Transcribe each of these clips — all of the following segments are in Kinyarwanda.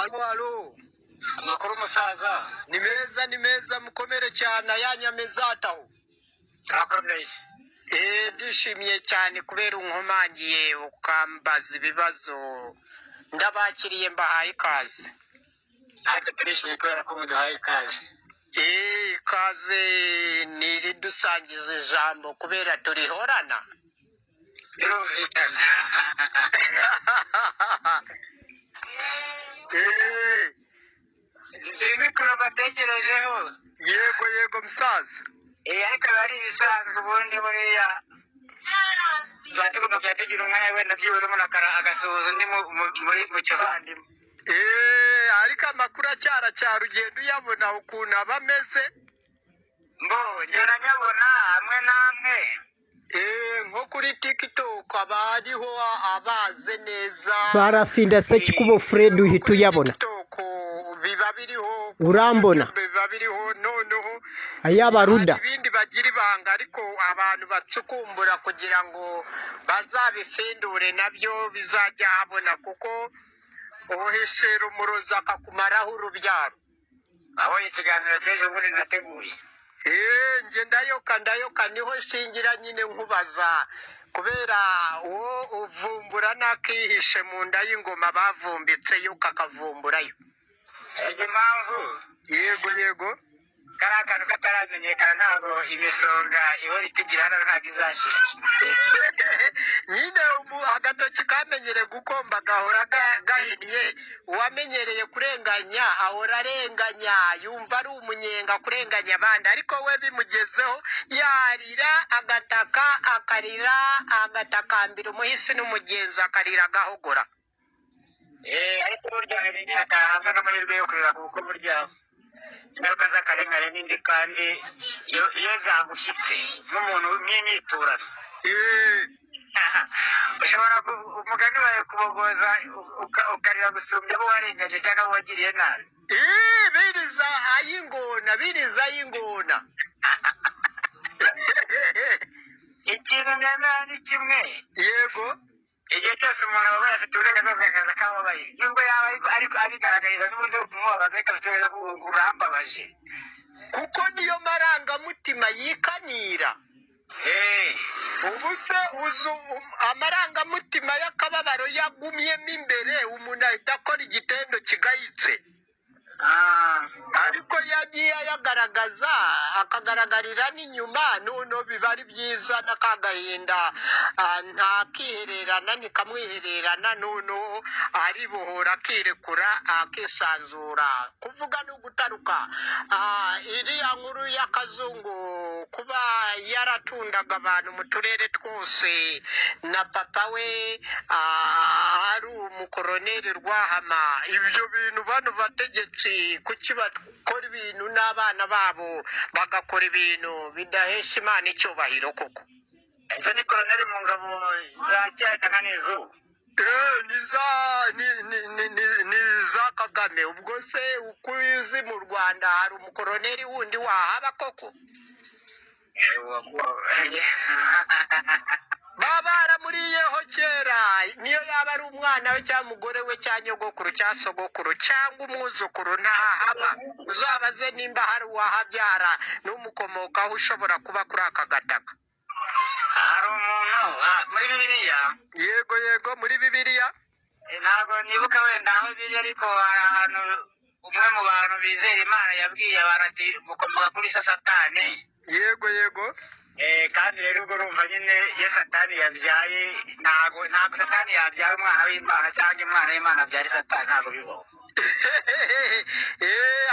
Alo. Amakuru musaza. Ni meza mukomere cyane yanyamezataho. Turakomeye. Ndishimye cyane kubera unkomangiye ukambaza ibibazo. Ndabakiriye mbahaye ikaze. Ati turishimye kubera ko muduhaye ikaze. Ikaze niridusangiza ijambo kubera turihorana. Birumvikana. Sinzi kure batekerejeho. Yego musaza. Ariko bari ibisanzwe ubundi buriya tuba tugomba kujya tugira umwanya wenda byibuze umuntu agasuhuza undi mu kivandimwe. Ariko amakuru acyara ugenda uyabona ukuntu aba ameze. Ngenda nyabona hamwe n'amwe. Nko kuri TikTok aba hariho abaze neza. Barafinda Sekikubo Fred uhita uyabona. Biba biriho. Urambona. Biba biriho noneho. Ayabaruda. Ibindi bagira ibanga ariko abantu bacukumbura kugira ngo bazabifindure nabyo bizajya habona kuko uhishera umurozi akakumaraho urubyaro. Abonye ikiganiro cy'ejo bundi nateguye. Nge ndayoka niho shingira nyine nkubaza kubera uwo uvumbura nakihishe mu nda y'ingoma bavumbitse yuko akavumburayo. Impamvu yego kari akantu kataramenyekana ntabwo imisonga ihora itigira hano ntabwo izashira. Nyine agatoki kamenyereye gukomba gahora gahinnye, uwamenyereye kurenganya ahora arenganya yumva ari umunyenga kurenganya abandi, ariko we bimugezeho yarira agataka akarira agatakambira umuhisi n'umugenzi akarira agahogora. Ariko burya hari igihe atahabwa n'amahirwe yo kurira kuko burya ingaruka z'akarengane n'indi kandi iyo zagushyitse nk'umuntu w'imyiturano ushobora umugani wawe kubogoza ukarira gusumbya abo warenganye cyangwa abo wagiriye nabi. Biriza ay'ingona. Ikintu nemera ni kimwe. Yego. Igihe cyose umuntu aba afite uburenganzira bwo kugaragaza ko ababaye nubwo yaba ariko abigaragariza n'uburyo kumubabaza ariko afite uburenganzira bwo urambabaje kuko niyo marangamutima yikanira. Ubu se amarangamutima y'akababaro yagumyemo imbere umuntu ahita akora igitendo kigayitse. Ariko yagiye ayagaragaza akagaragarira n'inyuma noneho biba ari byiza n'akagahinda ntakihererana nikamwihererana noneho aribohora akirekura akisanzura. Kuvuga no gutaruka iriya nkuru y'akazungu kuba yaratundaga abantu mu turere twose na papa we ari umukoroneri Rwahama, ibyo bintu bano bategetsi kuki bakora ibintu n'abana babo bagakora ibintu bidahesha Imana icyubahiro koko? Ese ni koroneri mu ngabo za Cyatanga n'izuba. Ni za Kagame. Ubwo se uko uzi mu Rwanda hari umukoroneri wundi wahaba koko? Baba baramuriyeho kera, niyo yaba ari umwana we cyangwa umugore we cyangwa nyogokuru cyangwa sogokuru cyangwa umwuzukuru ntahaba. Uzabaze nimba hari uwahabyara n'umukomokaho ushobora kuba kuri aka gataka. Hari umuntu muri Bibiliya. Yego muri Bibiliya. Ntabwo nibuka wenda aho biri ariko hari ahantu umwe mu bantu bizera Imana yabwiye abantu ati mukomoka kuri Satani. Yego. Kandi rero ubwo urumva nyine iyo Satani yabyaye ntabwo Satani yabyara umwana w'Imana cyangwa umwana w'Imana abyara Satani, ntabwo bibaho.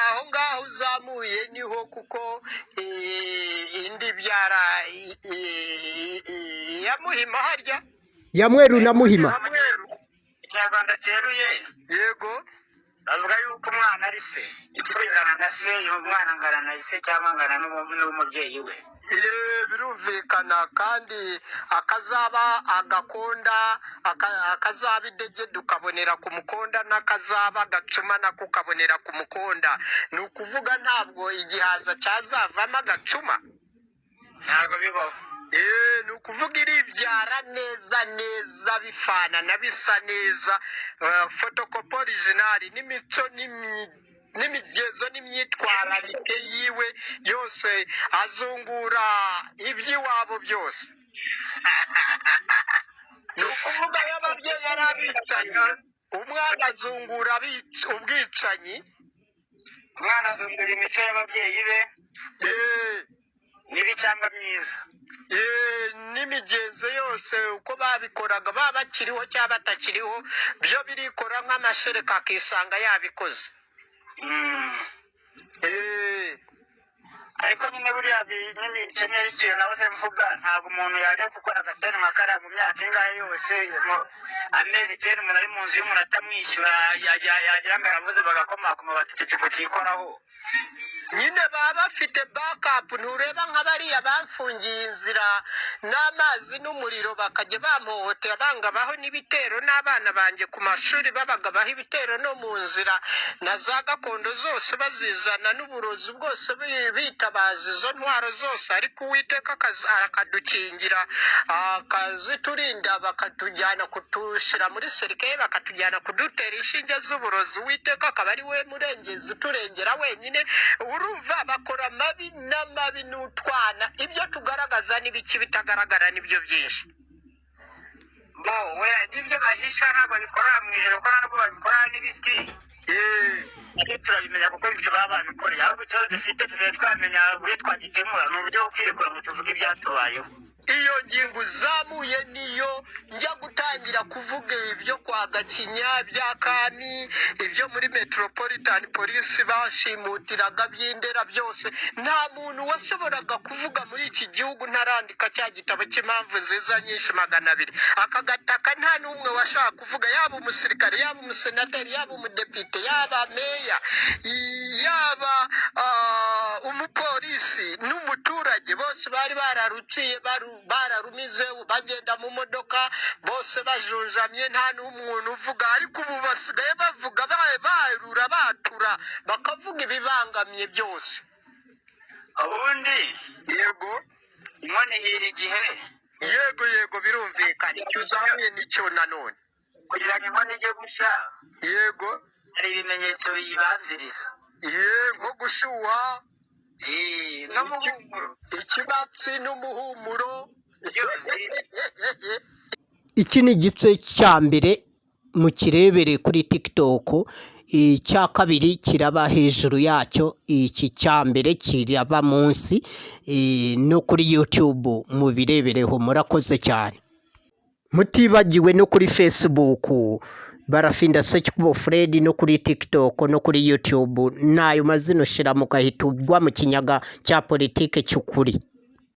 Aho ngaho uzamuye niho kuko indi byara ya Muhima harya ya Mweru na Muhima. Ikinyarwanda cyeruye. Yego. Bavuga yuko umwana ari se, itwirana na se, umwana angana na se cyangwa angana n'umubyeyi we. Birumvikana kandi akazaba agakonda akazaba idegede ukabonera ku mukonda n'akazaba agacuma nako ukabonera ku mukonda. Ni ukuvuga ntabwo igihaza cyazavamo agacuma. Ntabwo bibaho. ni ukuvuga iribyara neza neza bifanana bisa neza fotokopi orijinali n'imico n'imigenzo n'imyitwararike yiwe yose azungura iby'iwabo byose. Ni ukuvuga iyo ababyeyi ari abicanyi umwana azungura ubwicanyi, umwana azungura imico y'ababyeyi be mibi cyangwa myiza, n'imigenzo yose uko babikoraga baba bakiriho cyangwa batakiriho byo birikora nk'amashereka akisanga yabikoze. ariko nyine buriya nyine ikeneye ikintu nawe se mvuga ntabwo umuntu yajya gukora agatari makara mu myaka ingahe yose amezi 9 umuntu ari mu nzu y'umuntu atamwishyura yagira ngo aravuze bagakomakoma bati iki kigo kikoraho. Nyine baba bafite bakapu. Ntureba nka bariya bafungiye inzira n'amazi n'umuriro bakajya bamuhotera bangabaho n'ibitero, n'abana banjye ku mashuri babagabaho ibitero no mu nzira na za gakondo zose bazizana n'uburozi bwose bitabaza izo ntwaro zose, ariko Uwiteka akadukingira akaziturinda bakatujyana kutushyira muri serikeye bakatujyana kudutera inshinge z'uburozi. Uwiteka akaba ari we murengezi uturengera wenyine. Urumva bakora amabi n'amabi n'utwana, ibyo tugaragaza n'ibiki bitagaragara nibyo byinshi. we n'ibyo bahisha ntabwo bikorera mu ijoro ko ntabwo babikora n'ibiti. turabimenya kuko ibyo baba babikoreye, ahubwo ikibazo dufite tugiye twamenya buri twagikemura ni uburyo bwo kwirikora ngo tuvuge ibyatubayeho. Iyo ngingo uzamuye niyo njya gutangira kuvuga ibyo kwa Gakinya bya Kami, ibyo muri Metropolitan Police bashimutiraga by'Indera byose. Nta muntu washoboraga kuvuga muri iki gihugu ntarandika cya gitabo cy'impamvu nziza nyinshi 200. Akagataka nta n'umwe washaka kuvuga, yaba umusirikare, yaba umusenateri, yaba umudepite, yaba meya, yaba umupolisi n'umuturage, bose bari bararuciye bararumize bagenda mu modoka bose bajunjamye, nta n'umuntu uvuga. Ariko ubu basigaye bavuga barura batura bakavuga ibibangamye byose. ubundi Yego inkoni hira igihe, yego birumvikana. Icyo uzamuye nicyo nanone kugira ngo inkoni ijye gushya yego hari ibimenyetso biyibanziriza. nko gushuha, n'umuhumuro ikibatsi n'umuhumuro. iki ni igice cya mbere mukirebere kuri TikTok, icya kabiri kiraba hejuru yacyo, iki cya mbere kiraba munsi, no kuri YouTube mubirebereho. Murakoze cyane. Mutibagiwe no kuri Facebook Barafinda Sekikubo Fred, no kuri TikTok no kuri YouTube, nayo mazina ushira mugahita ugwa mu kinyaga cya politike cy'ukuri.